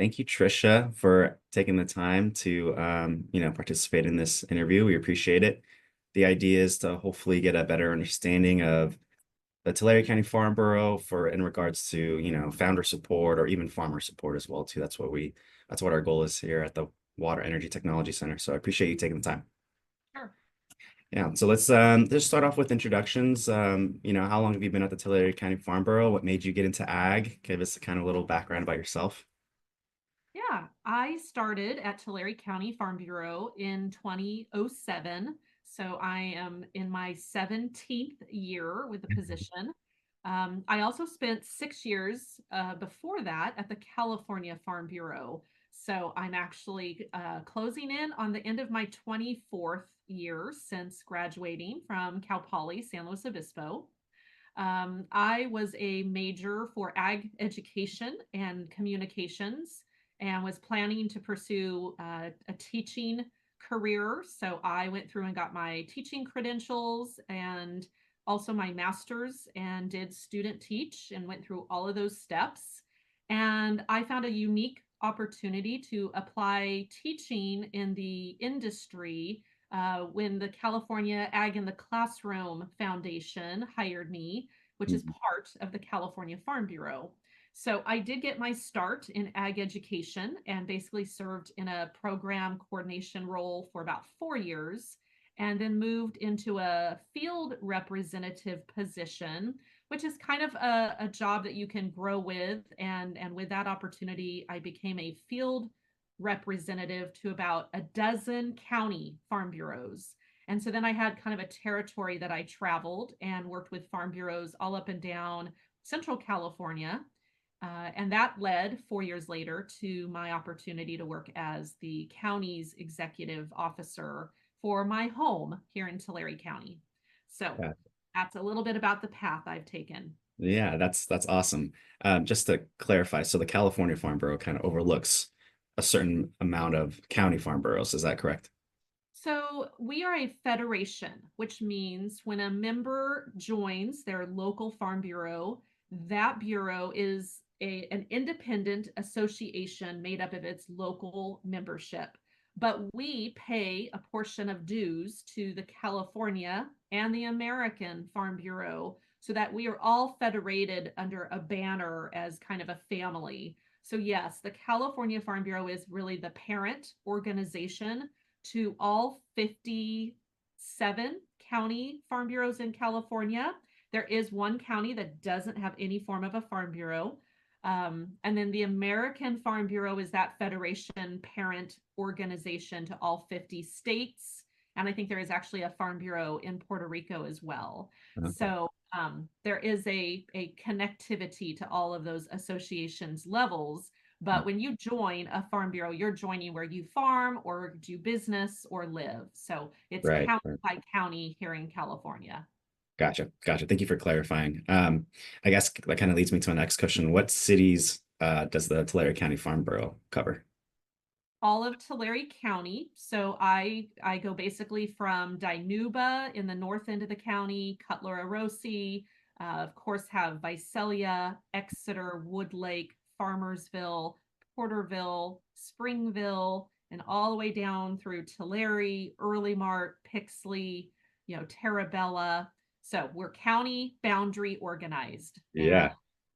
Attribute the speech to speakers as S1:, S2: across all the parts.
S1: Thank you, Tricia, for taking the time to participate in this interview. We appreciate it. The idea is to hopefully get a better understanding of the Tulare County Farm Bureau for in regards to, founder support or even farmer support as well too. That's what our goal is here at the Water Energy Technology Center. So I appreciate you taking the time.
S2: Sure.
S1: Yeah, so let's just start off with introductions. How long have you been at the Tulare County Farm Bureau? What made you get into ag? Give us a kind of little background about yourself.
S2: Yeah, I started at Tulare County Farm Bureau in 2007. So I am in my 17th year with the position. I also spent 6 years before that at the California Farm Bureau. So I'm actually closing in on the end of my 24th year since graduating from Cal Poly San Luis Obispo. I was a major for ag education and communications and was planning to pursue a teaching career. So I went through and got my teaching credentials and also my master's and did student teach and went through all of those steps. And I found a unique opportunity to apply teaching in the industry when the California Ag in the Classroom Foundation hired me, which is
S1: Mhm.
S2: part of the California Farm Bureau. So I did get my start in ag education and basically served in a program coordination role for about 4 years and then moved into a field representative position, which is kind of a job that you can grow with. And with that opportunity, I became a field representative to about a dozen county farm bureaus. And so then I had kind of a territory that I traveled and worked with farm bureaus all up and down Central California. And that led 4 years later to my opportunity to work as the county's executive officer for my home here in Tulare County. So
S1: Yeah,
S2: that's a little bit about the path I've taken.
S1: yeah, that's awesome. Just to clarify, so the California Farm Bureau kind of overlooks a certain amount of county farm bureaus. Is that correct?
S2: So we are a federation, which means when a member joins their local farm bureau, that bureau is an independent association made up of its local membership. But we pay a portion of dues to the California and the American Farm Bureau so that we are all federated under a banner as kind of a family. So, yes, the California Farm Bureau is really the parent organization to all 57 county farm bureaus in California. There is one county that doesn't have any form of a farm bureau. And then the American Farm Bureau is that federation parent organization to all 50 states. And I think there is actually a farm bureau in Puerto Rico as well.
S1: Okay.
S2: So there is a connectivity to all of those associations levels. But when you join a farm bureau, you're joining where you farm or do business or live. So it's
S1: Right,
S2: county
S1: right.
S2: by county here in California.
S1: Gotcha. Gotcha. Thank you for clarifying. I guess that kind of leads me to my next question. What cities does the Tulare County Farm Bureau cover?
S2: All of Tulare County. So I go basically from Dinuba in the north end of the county, Cutler Arosi, of course have Visalia, Exeter, Woodlake, Farmersville, Porterville, Springville, and all the way down through Tulare, Early Mart, Pixley, Terabella. So we're county boundary organized. And
S1: Yeah.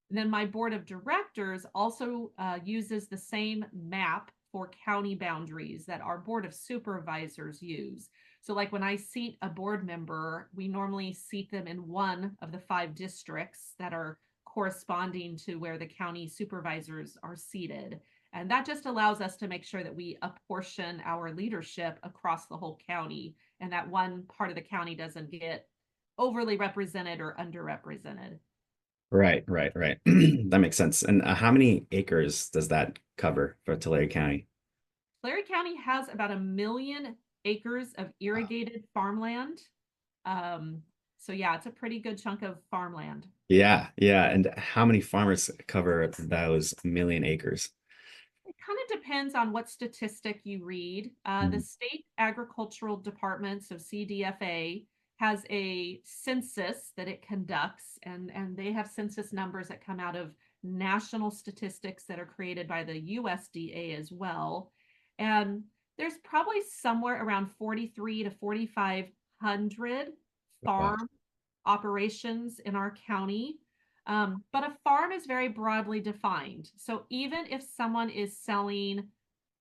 S2: then my board of directors also uses the same map for county boundaries that our board of supervisors use. So, like when I seat a board member, we normally seat them in one of the 5 districts that are corresponding to where the county supervisors are seated. And that just allows us to make sure that we apportion our leadership across the whole county and that one part of the county doesn't get overly represented or underrepresented.
S1: Right, right, right. That makes sense. And how many acres does that cover for Tulare County?
S2: Tulare County has about 1 million acres of irrigated farmland. Um, so yeah, it's a pretty good chunk of farmland.
S1: Yeah, yeah. And how many farmers cover those million acres?
S2: It kind of depends on what statistic you read. The
S1: Mhm.
S2: state agricultural department, so CDFA, has a census that it conducts, and they have census numbers that come out of national statistics that are created by the USDA as well. And there's probably somewhere around 43 to 4,500
S1: Wow.
S2: farm operations in our county. But a farm is very broadly defined. So even if someone is selling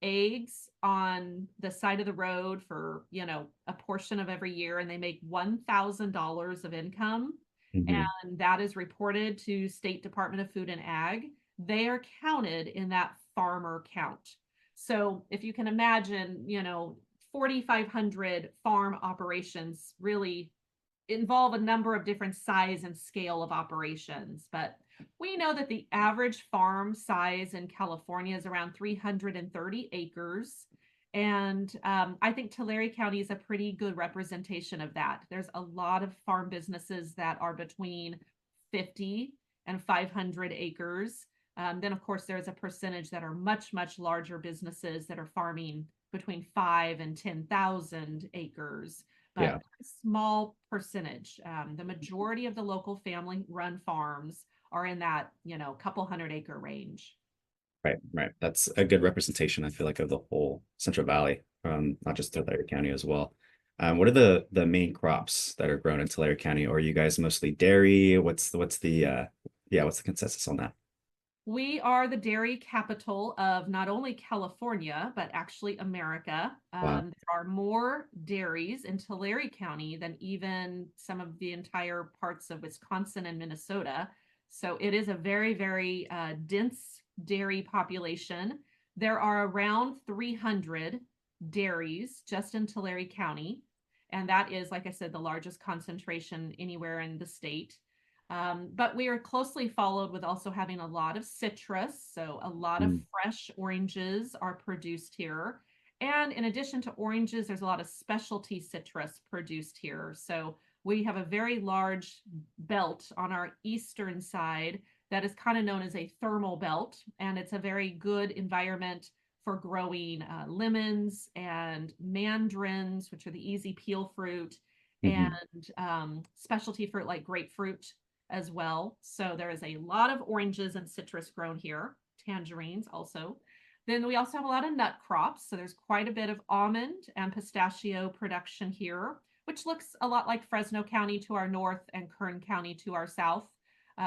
S2: eggs on the side of the road for, a portion of every year and they make $1,000 of income,
S1: Hmm.
S2: and that is reported to State Department of Food and Ag, they are counted in that farmer count. So if you can imagine, 4,500 farm operations really involve a number of different size and scale of operations, but we know that the average farm size in California is around 330 acres. And I think Tulare County is a pretty good representation of that. There's a lot of farm businesses that are between 50 and 500 acres. Then, of course, there's a percentage that are much, much larger businesses that are farming between 5 and 10,000 acres, but
S1: Yeah.
S2: a small percentage. The majority of the local family run farms are in that, couple 100 acre range.
S1: Right, right. That's a good representation, I feel like, of the whole Central Valley, not just Tulare County as well. What are the main crops that are grown in Tulare County? Or are you guys mostly dairy? What's the consensus on that?
S2: We are the dairy capital of not only California, but actually America.
S1: Wow.
S2: There are more dairies in Tulare County than even some of the entire parts of Wisconsin and Minnesota. So it is a very, very dense dairy population. There are around 300 dairies just in Tulare County. And that is, like I said, the largest concentration anywhere in the state. But we are closely followed with also having a lot of citrus. So a lot of
S1: Mm,
S2: fresh oranges are produced here. And in addition to oranges, there's a lot of specialty citrus produced here. So we have a very large belt on our eastern side that is kind of known as a thermal belt. And it's a very good environment for growing lemons and mandarins, which are the easy peel fruit, and
S1: mhm,
S2: specialty fruit like grapefruit as well. So there is a lot of oranges and citrus grown here, tangerines also. Then we also have a lot of nut crops. So there's quite a bit of almond and pistachio production here, which looks a lot like Fresno County to our north and Kern County to our south.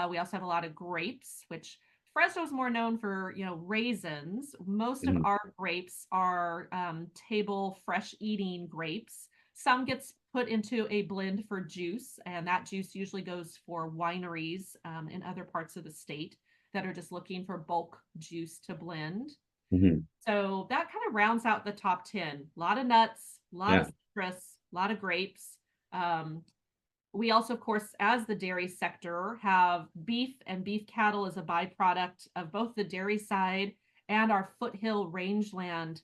S2: We also have a lot of grapes, which Fresno is more known for, raisins. Most of
S1: mhm,
S2: our grapes are table fresh eating grapes. Some gets put into a blend for juice, and that juice usually goes for wineries in other parts of the state that are just looking for bulk juice to blend.
S1: mhm.
S2: So that kind of rounds out the top 10. A lot of nuts, a lot of
S1: Yeah.
S2: citrus, a lot of grapes. Um, we also, of course, as the dairy sector, have beef, and beef cattle is a byproduct of both the dairy side and our foothill rangeland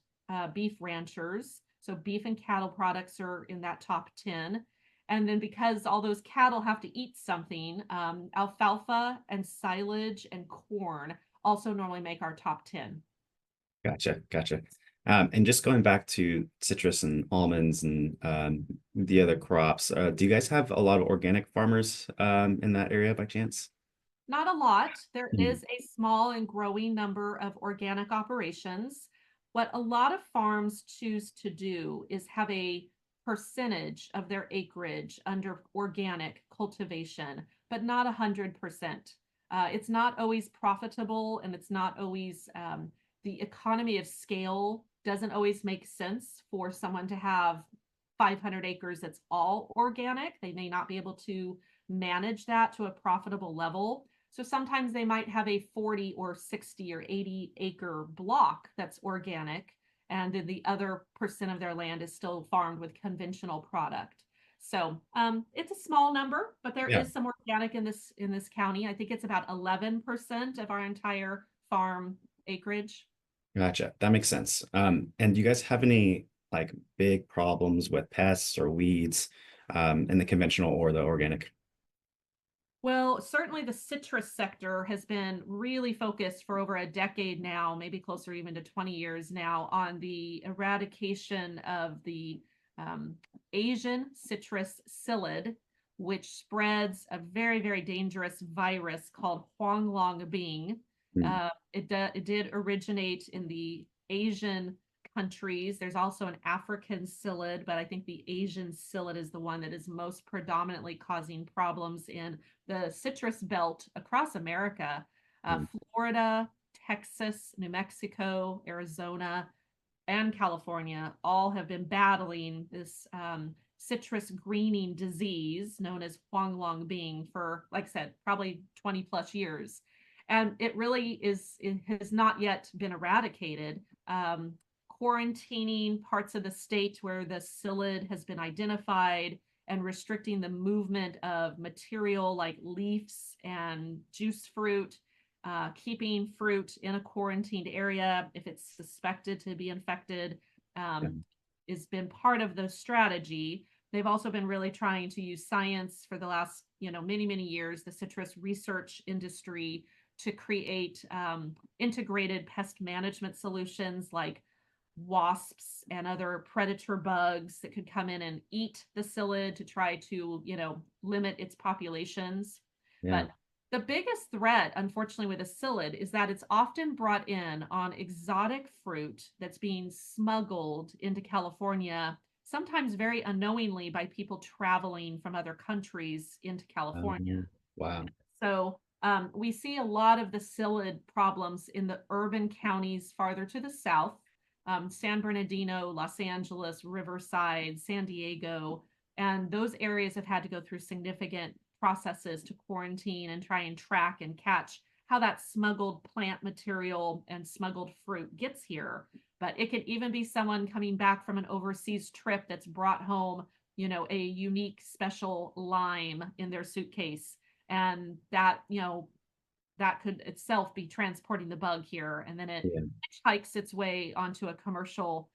S2: beef ranchers. So beef and cattle products are in that top 10. And then because all those cattle have to eat something, alfalfa and silage and corn also normally make our top 10.
S1: Gotcha, gotcha. And just going back to citrus and almonds and the other crops, do you guys have a lot of organic farmers in that area by chance?
S2: Not a lot. There
S1: Mhm,
S2: is a small and growing number of organic operations. What a lot of farms choose to do is have a percentage of their acreage under organic cultivation, but not 100%. It's not always profitable, and it's not always the economy of scale doesn't always make sense for someone to have 500 acres that's all organic. They may not be able to manage that to a profitable level. So sometimes they might have a 40 or 60 or 80 acre block that's organic, and then the other percent of their land is still farmed with conventional product. So it's a small number, but there
S1: yeah,
S2: is some organic in this county. I think it's about 11% of our entire farm acreage.
S1: gotcha. That makes sense. And do you guys have any like big problems with pests or weeds in the conventional or the organic?
S2: Well, certainly the citrus sector has been really focused for over a decade now, maybe closer even to 20 years now, on the eradication of the um, Asian citrus psyllid, which spreads a very, very dangerous virus called Huanglongbing.
S1: Mm.
S2: It did originate in the Asian countries. There's also an African psyllid, but I think the Asian psyllid is the one that is most predominantly causing problems in the citrus belt across America.
S1: Mm.
S2: Florida, Texas, New Mexico, Arizona, and California all have been battling this citrus greening disease known as Huanglongbing for, like I said, probably 20 plus years. And it has not yet been eradicated. Quarantining parts of the state where the psyllid has been identified and restricting the movement of material like leaves and juice fruit, keeping fruit in a quarantined area if it's suspected to be infected,
S1: Yeah.
S2: has been part of the strategy. They've also been really trying to use science for the last, many, many years, the citrus research industry, to create integrated pest management solutions like wasps and other predator bugs that could come in and eat the psyllid to try to, limit its populations.
S1: Yeah.
S2: But the biggest threat, unfortunately, with a psyllid is that it's often brought in on exotic fruit that's being smuggled into California, sometimes very unknowingly by people traveling from other countries into California.
S1: Wow.
S2: So we see a lot of the psyllid problems in the urban counties farther to the south, San Bernardino, Los Angeles, Riverside, San Diego, and those areas have had to go through significant processes to quarantine and try and track and catch how that smuggled plant material and smuggled fruit gets here. But it could even be someone coming back from an overseas trip that's brought home, a unique special lime in their suitcase. And that could itself be transporting the bug here, and then it
S1: Yeah.
S2: hikes its way onto a commercial,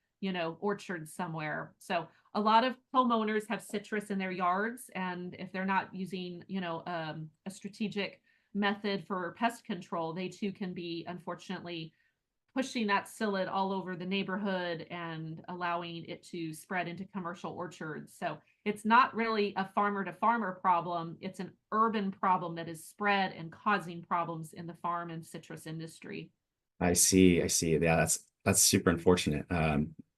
S2: orchard somewhere. So a lot of homeowners have citrus in their yards, and if they're not using, a strategic method for pest control, they too can be unfortunately pushing that psyllid all over the neighborhood and allowing it to spread into commercial orchards. So it's not really a farmer to farmer problem. It's an urban problem that is spread and causing problems in the farm and citrus industry.
S1: I see. I see. Yeah, that's super unfortunate.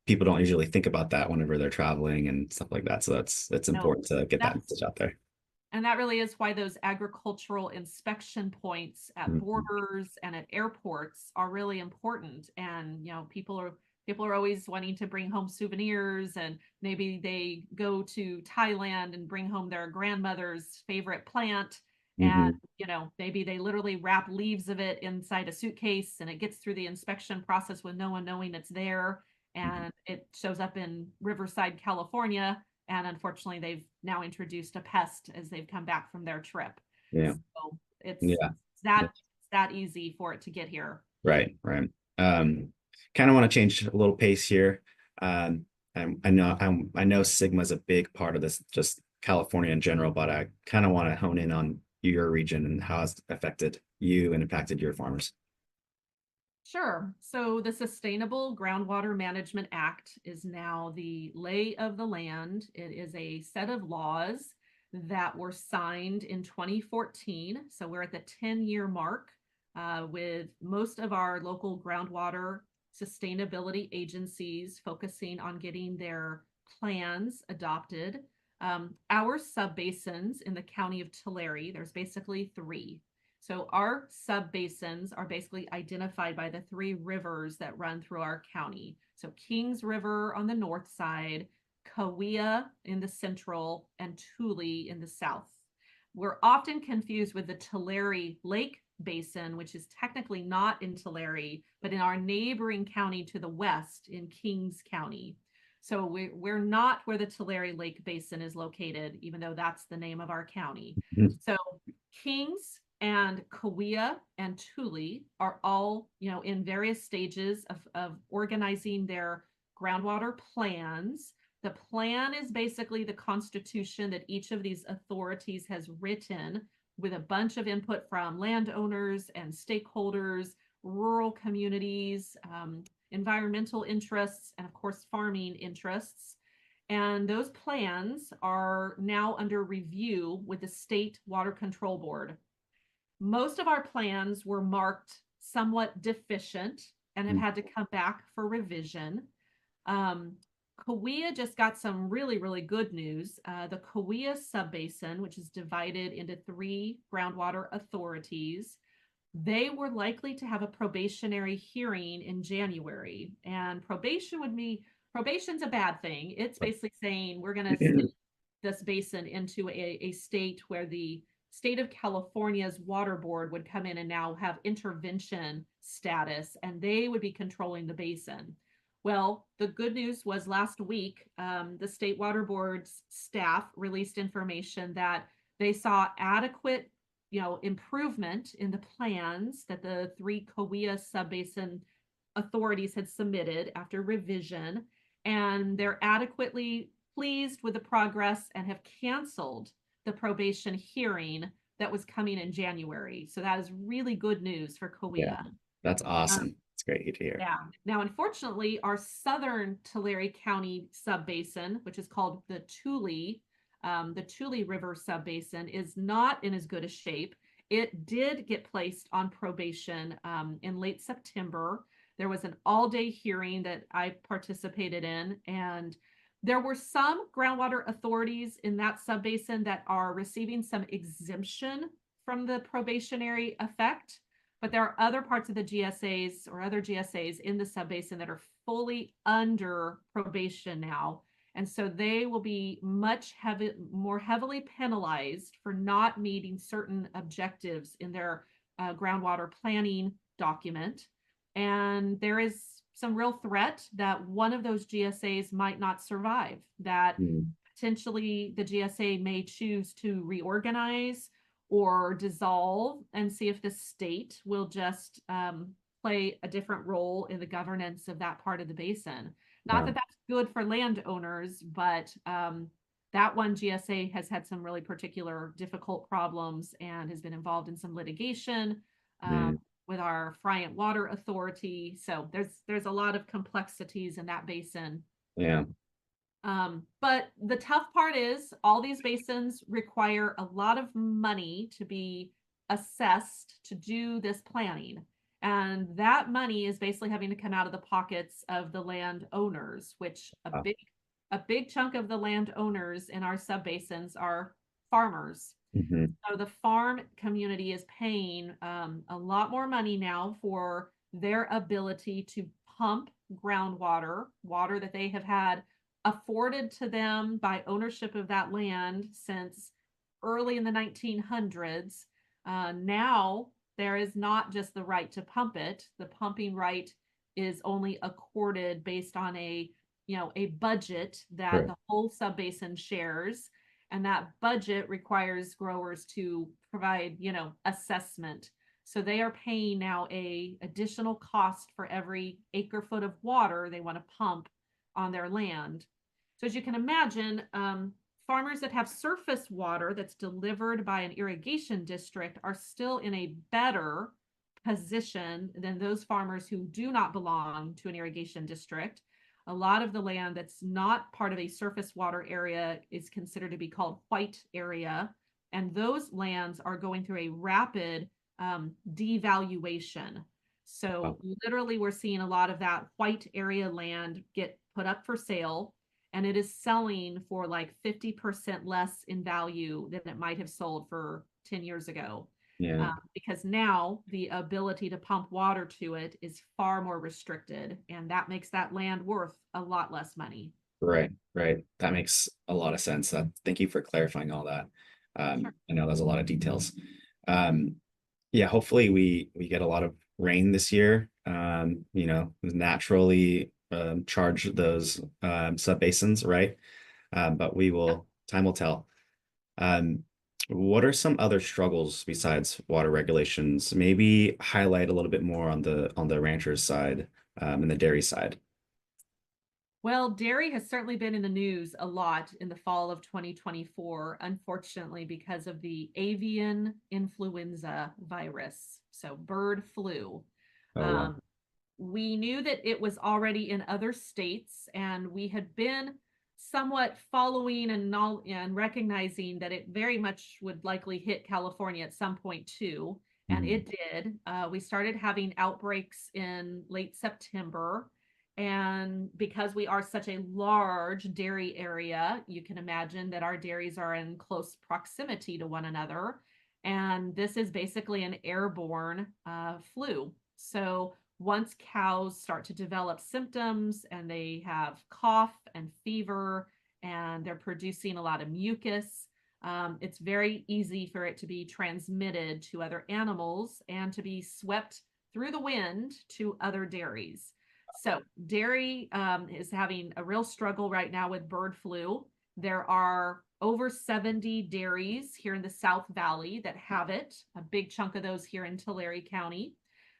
S1: People don't usually think about that whenever they're traveling and stuff like that. So that's
S2: No,
S1: important to get that
S2: that's
S1: message out there.
S2: And that really is why those agricultural inspection points at
S1: Mhm.
S2: borders and at airports are really important. And people are always wanting to bring home souvenirs, and maybe they go to Thailand and bring home their grandmother's favorite plant. And
S1: Mhm.
S2: maybe they literally wrap leaves of it inside a suitcase, and it gets through the inspection process with no one knowing it's there.
S1: Mhm.
S2: And it shows up in Riverside, California, and unfortunately they've now introduced a pest as they've come back from their trip.
S1: Yeah.
S2: So
S1: Yeah.
S2: it's that easy for it to get here.
S1: Right, right. Um, Kind of want to change a little pace here. I know Sigma is a big part of this, just California in general, but I kind of want to hone in on your region and how it's affected you and impacted your farmers.
S2: Sure. So the Sustainable Groundwater Management Act is now the lay of the land. It is a set of laws that were signed in 2014. So we're at the 10-year mark, with most of our local groundwater sustainability agencies focusing on getting their plans adopted. Our subbasins in the county of Tulare, there's basically three. So our subbasins are basically identified by the three rivers that run through our county. So Kings River on the north side, Kaweah in the central, and Tule in the south. We're often confused with the Tulare Lake Basin, which is technically not in Tulare, but in our neighboring county to the west in Kings County. So we're not where the Tulare Lake Basin is located, even though that's the name of our county.
S1: Mhm.
S2: So Kings and Kaweah and Tule are all, in various stages of organizing their groundwater plans. The plan is basically the constitution that each of these authorities has written, with a bunch of input from landowners and stakeholders, rural communities, environmental interests, and of course, farming interests. And those plans are now under review with the State Water Control Board. Most of our plans were marked somewhat deficient and have
S1: Mm.
S2: had to come back for revision. Um, Kauai just got some really, really good news. The Kauai subbasin, which is divided into three groundwater authorities, they were likely to have a probationary hearing in January. And probation's a bad thing. It's basically saying we're going to send this basin into a state where the state of California's water board would come in and now have intervention status, and they would be controlling the basin. Well, the good news was last week, the state water board's staff released information that they saw adequate, improvement in the plans that the three Kauai subbasin authorities had submitted after revision, and they're adequately pleased with the progress and have canceled the probation hearing that was coming in January. So that is really good news for
S1: Yeah,
S2: Kauai.
S1: that's
S2: Um,
S1: awesome. It's great to hear.
S2: yeah. Now, unfortunately, our southern Tulare County subbasin, which is called the Tule River subbasin, is not in as good a shape. It did get placed on probation in late September. There was an all-day hearing that I participated in, and there were some groundwater authorities in that subbasin that are receiving some exemption from the probationary effect. But there are other parts of the GSAs or other GSAs in the subbasin that are fully under probation now. And so they will be more heavily penalized for not meeting certain objectives in their groundwater planning document. And there is some real threat that one of those GSAs might not survive, that
S1: Mm.
S2: potentially the GSA may choose to reorganize or dissolve and see if the state will just play a different role in the governance of that part of the basin. Not
S1: Wow.
S2: that that's good for landowners, but that one GSA has had some really particular difficult problems and has been involved in some litigation
S1: Mm.
S2: with our Friant Water Authority. So there's a lot of complexities in that basin.
S1: Yeah.
S2: But the tough part is all these basins require a lot of money to be assessed to do this planning. And that money is basically having to come out of the pockets of the landowners, which
S1: Wow.
S2: a big chunk of the landowners in our subbasins are farmers.
S1: Mhm.
S2: So the farm community is paying a lot more money now for their ability to pump groundwater, water that they have had afforded to them by ownership of that land since early in the 1900s. Now there is not just the right to pump it. The pumping right is only accorded based on a budget that
S1: Right.
S2: the whole subbasin shares, and that budget requires growers to provide assessment. So they are paying now a additional cost for every acre foot of water they want to pump on their land. So as you can imagine, farmers that have surface water that's delivered by an irrigation district are still in a better position than those farmers who do not belong to an irrigation district. A lot of the land that's not part of a surface water area is considered to be called white area. And those lands are going through a rapid devaluation. So
S1: Wow.
S2: literally we're seeing a lot of that white area land get put up for sale, and it is selling for like 50% less in value than it might have sold for 10 years ago.
S1: Yeah.
S2: Because now the ability to pump water to it is far more restricted, and that makes that land worth a lot less money.
S1: Right. Right. That makes a lot of sense. Thank you for clarifying all that.
S2: Sure.
S1: I know there's a lot of details. Um, yeah, hopefully we get a lot of rain this year. Naturally charge those sub basins, right? But
S2: Yeah.
S1: time will tell. Um, what are some other struggles besides water regulations? Maybe highlight a little bit more on the ranchers side, and the dairy side.
S2: Well, dairy has certainly been in the news a lot in the fall of 2024, unfortunately, because of the avian influenza virus, so bird flu.
S1: Oh, wow.
S2: Um, we knew that it was already in other states, and we had been somewhat following and recognizing that it very much would likely hit California at some point too. And
S1: Mhm.
S2: it did. We started having outbreaks in late September. And because we are such a large dairy area, you can imagine that our dairies are in close proximity to one another. And this is basically an airborne flu. So once cows start to develop symptoms and they have cough and fever and they're producing a lot of mucus, it's very easy for it to be transmitted to other animals and to be swept through the wind to other dairies. So, dairy is having a real struggle right now with bird flu. There are over 70 dairies here in the South Valley that have it, a big chunk of those here in Tulare County.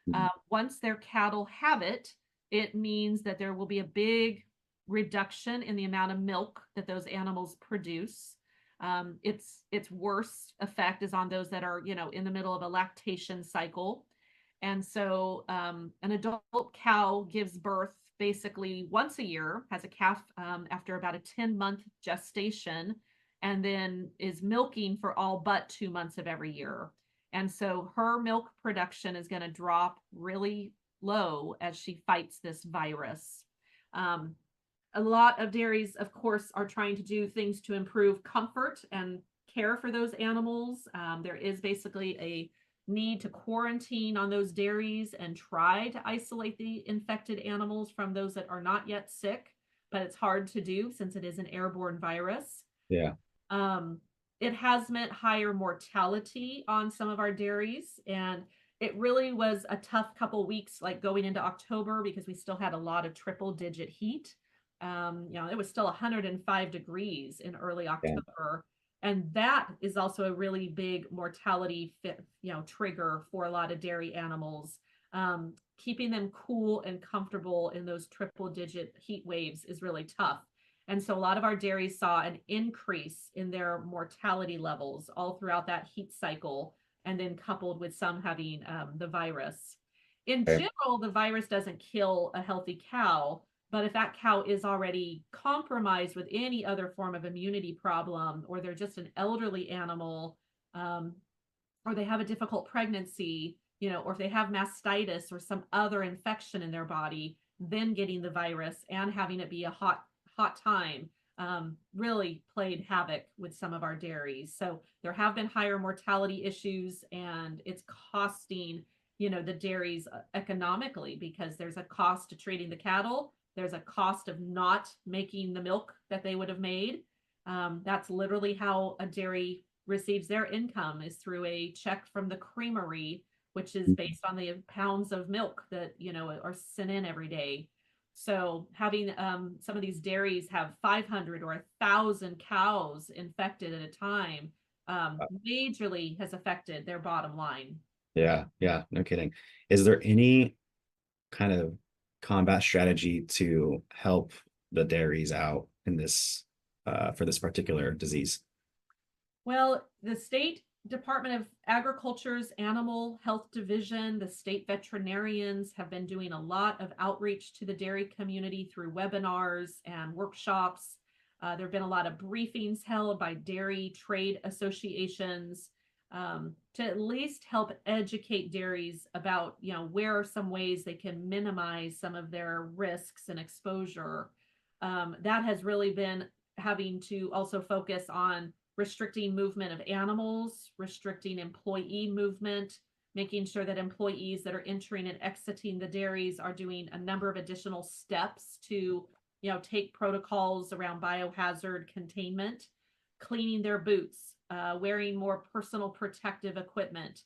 S1: Mhm.
S2: Once their cattle have it, it means that there will be a big reduction in the amount of milk that those animals produce. Its worst effect is on those that are, in the middle of a lactation cycle. And so an adult cow gives birth basically once a year, has a calf after about a 10-month gestation, and then is milking for all but 2 months of every year. And so her milk production is going to drop really low as she fights this virus. Um, a lot of dairies, of course, are trying to do things to improve comfort and care for those animals. There is basically a need to quarantine on those dairies and try to isolate the infected animals from those that are not yet sick, but it's hard to do since it is an airborne virus.
S1: Yeah.
S2: Um, it has meant higher mortality on some of our dairies, and it really was a tough couple weeks, like going into October, because we still had a lot of triple digit heat. It was still 105 degrees in early
S1: Yeah.
S2: October, and that is also a really big mortality trigger for a lot of dairy animals. Keeping them cool and comfortable in those triple digit heat waves is really tough. And so a lot of our dairies saw an increase in their mortality levels all throughout that heat cycle, and then coupled with some having the virus. In
S1: Okay.
S2: general, the virus doesn't kill a healthy cow, but if that cow is already compromised with any other form of immunity problem, or they're just an elderly animal, um, or they have a difficult pregnancy, or if they have mastitis or some other infection in their body, then getting the virus and having it be a hot time really played havoc with some of our dairies. So there have been higher mortality issues, and it's costing the dairies economically, because there's a cost to treating the cattle. There's a cost of not making the milk that they would have made. That's literally how a dairy receives their income, is through a check from the creamery, which is
S1: Mhm.
S2: based on the pounds of milk that are sent in every day. So having some of these dairies have 500 or 1,000 cows infected at a time majorly has affected their bottom line.
S1: Yeah, yeah, no kidding. Is there any kind of combat strategy to help the dairies out in this for this particular disease?
S2: Well, the state Department of Agriculture's Animal Health Division, the state veterinarians have been doing a lot of outreach to the dairy community through webinars and workshops. There have been a lot of briefings held by dairy trade associations to at least help educate dairies about, where are some ways they can minimize some of their risks and exposure. That has really been having to also focus on restricting movement of animals, restricting employee movement, making sure that employees that are entering and exiting the dairies are doing a number of additional steps to, take protocols around biohazard containment, cleaning their boots, wearing more personal protective equipment.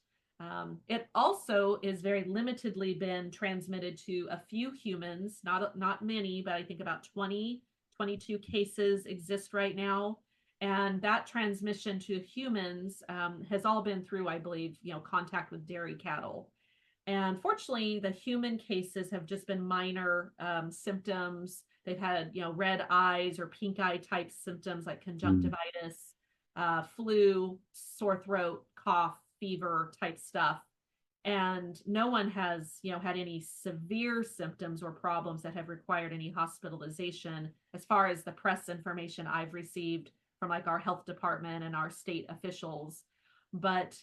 S2: It also is very limitedly been transmitted to a few humans, not many, but I think about 20, 22 cases exist right now, and that transmission to humans has all been through, I believe, contact with dairy cattle. And fortunately, the human cases have just been minor symptoms. They've had, red eyes or pink eye type symptoms like
S1: Mm.
S2: conjunctivitis, flu, sore throat, cough, fever type stuff. and no one has, had any severe symptoms or problems that have required any hospitalization as far as the press information I've received from like our health department and our state officials. But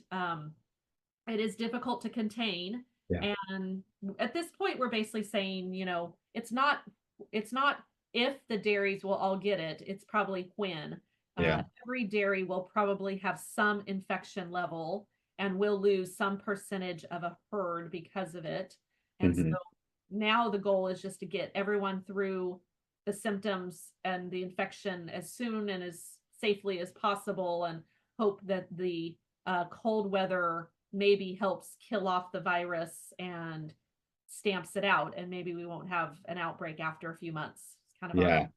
S2: it is difficult to contain.
S1: Yeah.
S2: And at this point, we're basically saying, it's not if the dairies will all get it, it's probably when.
S1: Yeah.
S2: Every dairy will probably have some infection level and will lose some percentage of a herd because of it. And so
S1: Hmm.
S2: now the goal is just to get everyone through the symptoms and the infection as soon and as safely as possible, and hope that the cold weather maybe helps kill off the virus and stamps it out, and maybe we won't have an outbreak after a few months. It's kind of our
S1: Yeah.
S2: goal.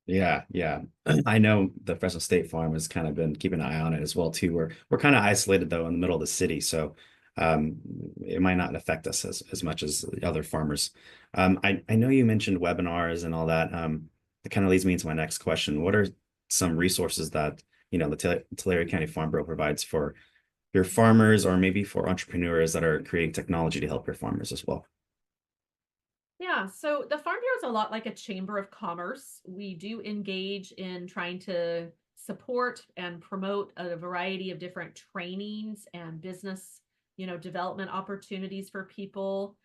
S1: Yeah, yeah. I know the Fresno State Farm has kind of been keeping an eye on it as well too. We're kind of isolated though in the middle of the city, so um, it might not affect us as much as the other farmers. I know you mentioned webinars and all that. It kind of leads me into my next question. What are some resources that the Tulare County Farm Bureau provides for your farmers, or maybe for entrepreneurs that are creating technology to help your farmers as well?
S2: Yeah, so the Farm Bureau is a lot like a chamber of commerce. We do engage in trying to support and promote a variety of different trainings and business, development opportunities for people.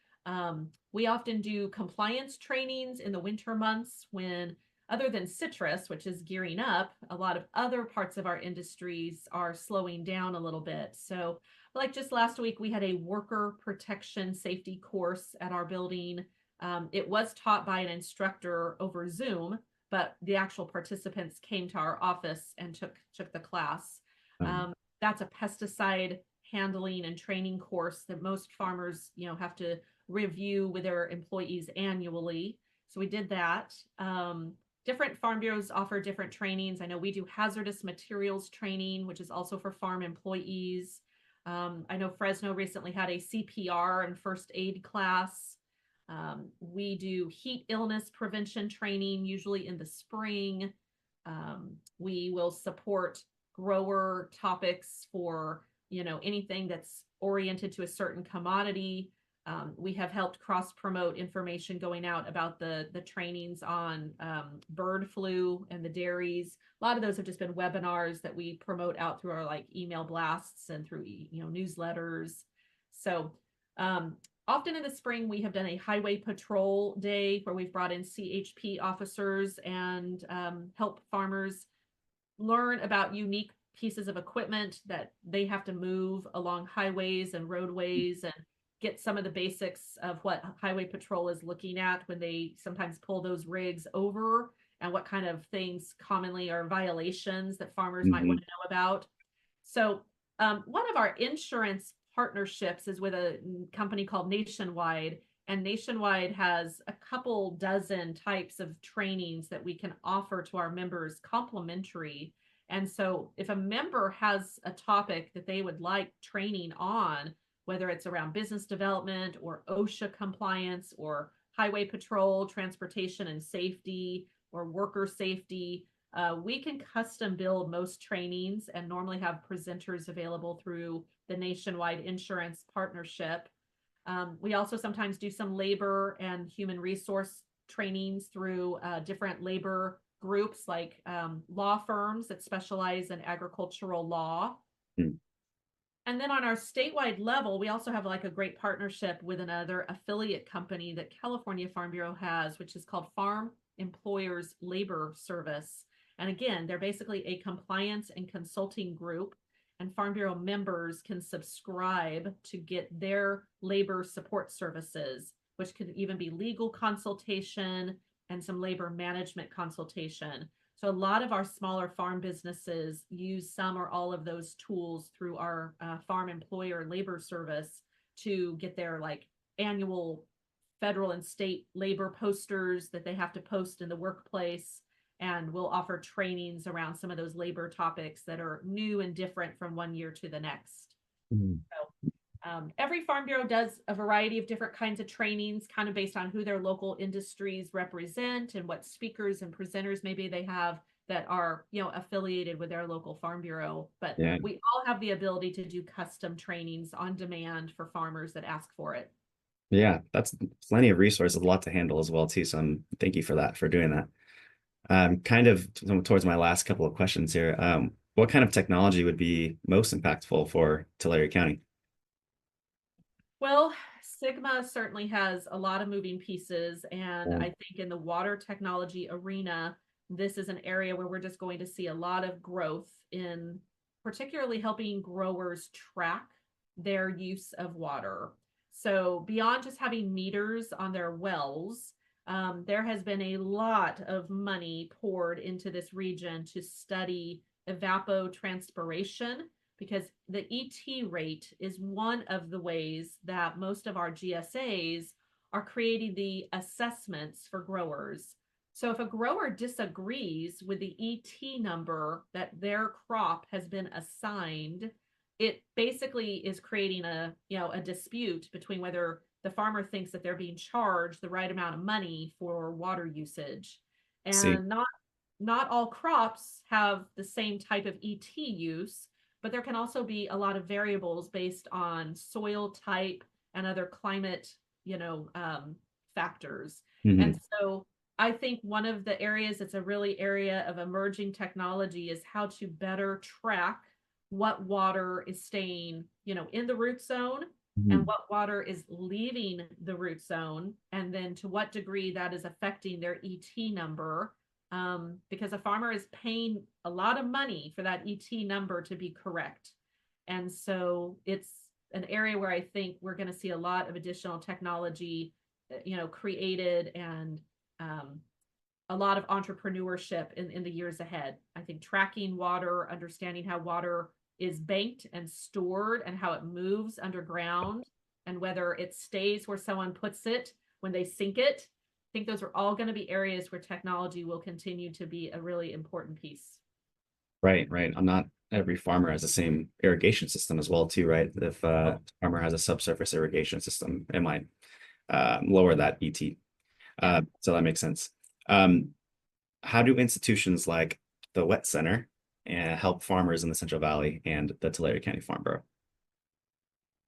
S2: We often do compliance trainings in the winter months when, other than citrus, which is gearing up, a lot of other parts of our industries are slowing down a little bit. So, like just last week, we had a worker protection safety course at our building. It was taught by an instructor over Zoom, but the actual participants came to our office and took the class.
S1: Um,
S2: Um, that's a pesticide handling and training course that most farmers, have to review with their employees annually. So we did that. Different farm bureaus offer different trainings. I know we do hazardous materials training, which is also for farm employees. I know Fresno recently had a CPR and first aid class. We do heat illness prevention training, usually in the spring. We will support grower topics for, anything that's oriented to a certain commodity. We have helped cross promote information going out about the trainings on bird flu and the dairies. A lot of those have just been webinars that we promote out through our like email blasts and through newsletters. So um, often in the spring, we have done a highway patrol day where we've brought in CHP officers and help farmers learn about unique pieces of equipment that they have to move along highways and roadways, and get some of the basics of what highway patrol is looking at when they sometimes pull those rigs over, and what kind of things commonly are violations that farmers might want
S1: mhm.
S2: to know about. So one of our insurance partnerships is with a company called Nationwide, and Nationwide has a couple dozen types of trainings that we can offer to our members complimentary. And so if a member has a topic that they would like training on, whether it's around business development or OSHA compliance or highway patrol, transportation and safety, or worker safety, we can custom build most trainings and normally have presenters available through the Nationwide Insurance Partnership. We also sometimes do some labor and human resource trainings through different labor groups, like law firms that specialize in agricultural law.
S1: Mm.
S2: And then on our statewide level, we also have like a great partnership with another affiliate company that California Farm Bureau has, which is called Farm Employers Labor Service. And again, they're basically a compliance and consulting group, and Farm Bureau members can subscribe to get their labor support services, which could even be legal consultation and some labor management consultation. So a lot of our smaller farm businesses use some or all of those tools through our farm employer labor service to get their like annual federal and state labor posters that they have to post in the workplace. And we'll offer trainings around some of those labor topics that are new and different from one year to the next.
S1: Mm.
S2: So every farm bureau does a variety of different kinds of trainings, kind of based on who their local industries represent and what speakers and presenters maybe they have that are, affiliated with their local farm bureau, but
S1: Yeah.
S2: we all have the ability to do custom trainings on demand for farmers that ask for it.
S1: Yeah, that's plenty of resources, a lot to handle as well too. So thank you for that, for doing that. Kind of towards my last couple of questions here. What kind of technology would be most impactful for Tulare County?
S2: Well, Sigma certainly has a lot of moving pieces, and
S1: Yeah.
S2: I think in the water technology arena, this is an area where we're just going to see a lot of growth in particularly helping growers track their use of water. So, beyond just having meters on their wells, there has been a lot of money poured into this region to study evapotranspiration because the ET rate is one of the ways that most of our GSAs are creating the assessments for growers. So if a grower disagrees with the ET number that their crop has been assigned, it basically is creating a dispute between whether the farmer thinks that they're being charged the right amount of money for water usage.
S1: See.
S2: And not all crops have the same type of ET use, but there can also be a lot of variables based on soil type and other climate, factors. And
S1: Mhm.
S2: so I think one of the areas that's a really area of emerging technology is how to better track what water is staying, in the root zone and
S1: Mhm.
S2: what water is leaving the root zone, and then to what degree that is affecting their ET number, because a farmer is paying a lot of money for that ET number to be correct. And so it's an area where I think we're going to see a lot of additional technology, created, and um, a lot of entrepreneurship in the years ahead. I think tracking water, understanding how water is banked and stored and how it moves underground and whether it stays where someone puts it when they sink it. I think those are all going to be areas where technology will continue to be a really important piece.
S1: Right, right. I'm not every farmer has the same irrigation system as well too, right? If
S2: Oh,
S1: farmer has a subsurface irrigation system, it might lower that ET.
S2: yeah.
S1: So that makes sense. Um, how do institutions like the Wet Center help farmers in the Central Valley and the Tulare County Farm Bureau?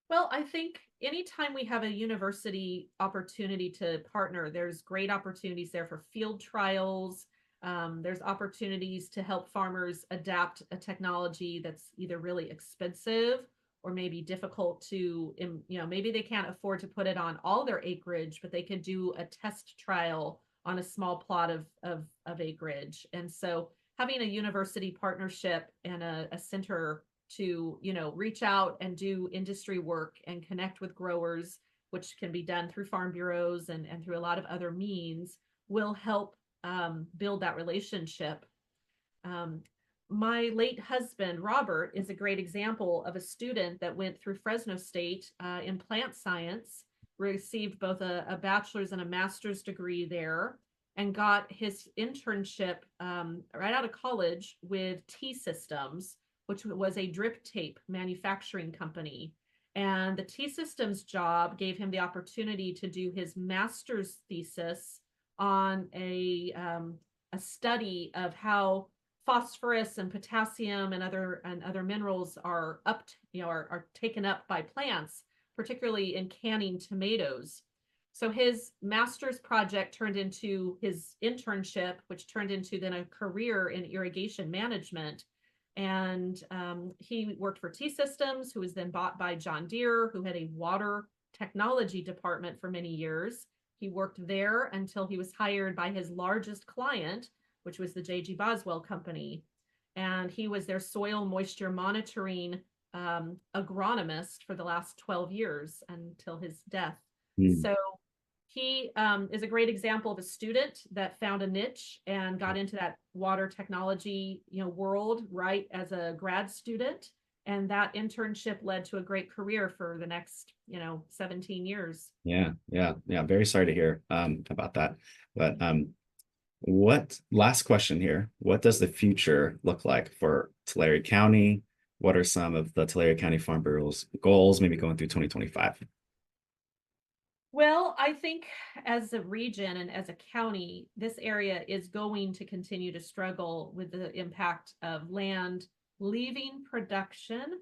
S2: Well, I think anytime we have a university opportunity to partner, there's great opportunities there for field trials. There's opportunities to help farmers adapt a technology that's either really expensive or maybe difficult to, maybe they can't afford to put it on all their acreage, but they can do a test trial on a small plot of acreage. And so having a university partnership and a center to reach out and do industry work and connect with growers, which can be done through farm bureaus and through a lot of other means, will help build that relationship. um, my late husband Robert is a great example of a student that went through Fresno State in plant science, received both a bachelor's and a master's degree there, and got his internship right out of college with T Systems, which was a drip tape manufacturing company. And the T Systems job gave him the opportunity to do his master's thesis on a study of how phosphorus and potassium and other minerals are are taken up by plants, particularly in canning tomatoes. So his master's project turned into his internship, which turned into then a career in irrigation management. And he worked for T Systems, who was then bought by John Deere, who had a water technology department for many years. He worked there until he was hired by his largest client, which was the J.G. Boswell Company. And he was their soil moisture monitoring agronomist for the last 12 years until his death.
S1: Hmm.
S2: So he is a great example of a student that found a niche and got into that water technology world right as a grad student. And that internship led to a great career for the next 17 years.
S1: Yeah, yeah, yeah. Very sorry to hear about that. But what last question here? What does the future look like for Tulare County? What are some of the Tulare County Farm Bureau's goals, maybe going through 2025?
S2: Well, I think as a region and as a county, this area is going to continue to struggle with the impact of land leaving production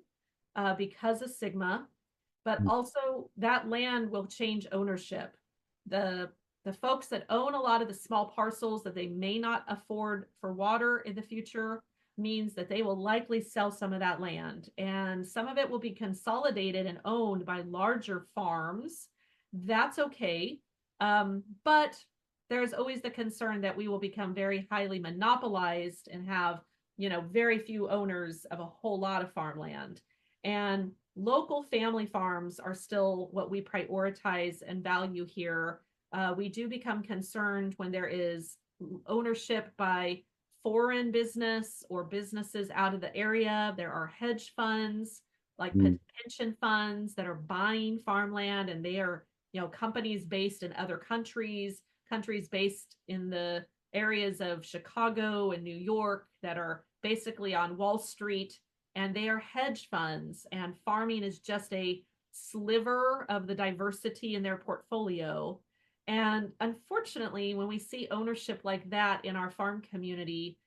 S2: because of Sigma, but also that land will change ownership. The the folks that own a lot of the small parcels that they may not afford for water in the future means that they will likely sell some of that land, and some of it will be consolidated and owned by larger farms. That's okay. But there's always the concern that we will become very highly monopolized and have, very few owners of a whole lot of farmland. And local family farms are still what we prioritize and value here. We do become concerned when there is ownership by foreign business or businesses out of the area. There are hedge funds like
S1: Mm,
S2: pension funds that are buying farmland, and they are, companies based in other countries, countries based in the areas of Chicago and New York that are basically on Wall Street, and they are hedge funds, and farming is just a sliver of the diversity in their portfolio. And unfortunately, when we see ownership like that in our farm community,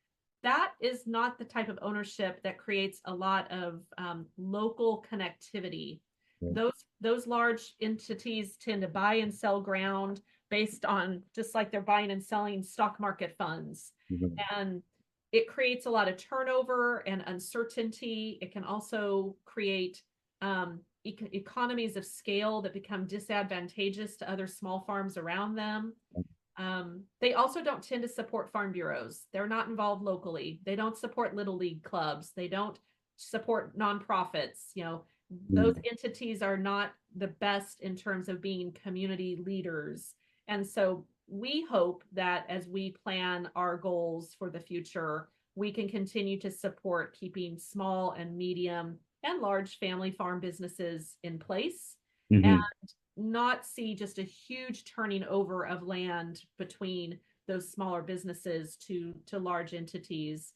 S2: that is not the type of ownership that creates a lot of local connectivity.
S1: yeah.
S2: Those large entities tend to buy and sell ground based on, just like they're buying and selling stock market funds,
S1: Mhm.
S2: and it creates a lot of turnover and uncertainty. It can also create economies of scale that become disadvantageous to other small farms around them. They also don't tend to support farm bureaus. They're not involved locally. They don't support little league clubs. They don't support nonprofits. Those
S1: Mm,
S2: entities are not the best in terms of being community leaders. And so we hope that as we plan our goals for the future, we can continue to support keeping small and medium and large family farm businesses in place, and
S1: mhm.
S2: not see just a huge turning over of land between those smaller businesses to large entities.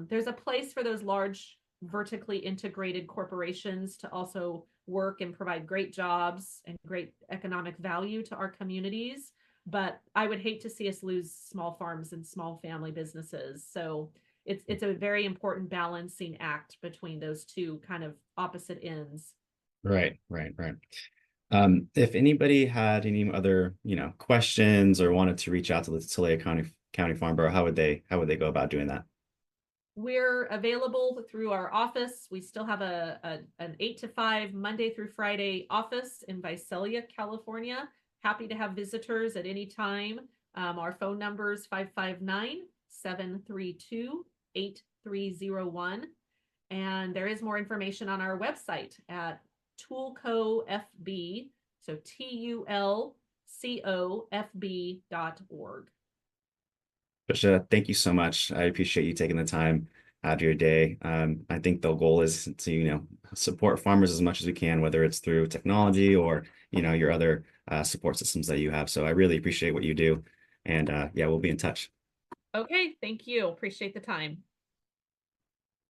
S2: There's a place for those large vertically integrated corporations to also work and provide great jobs and great economic value to our communities. But I would hate to see us lose small farms and small family businesses. So it's a very important balancing act between those two kind of opposite ends.
S1: Right, right, right. If anybody had any other, questions or wanted to reach out to the Tulare County Farm Bureau, how would they go about doing that?
S2: We're available through our office. We still have an 8 to 5 Monday through Friday office in Visalia, California. Happy to have visitors at any time. Our phone number is 559-732-8301. And there is more information on our website at TulcoFB, so TULCOFB.org.
S1: Tricia, thank you so much. I appreciate you taking the time out of your day. I think the goal is to, support farmers as much as we can, whether it's through technology or, your other support systems that you have. So I really appreciate what you do. And yeah, we'll be in touch.
S2: Okay, thank you. Appreciate the time.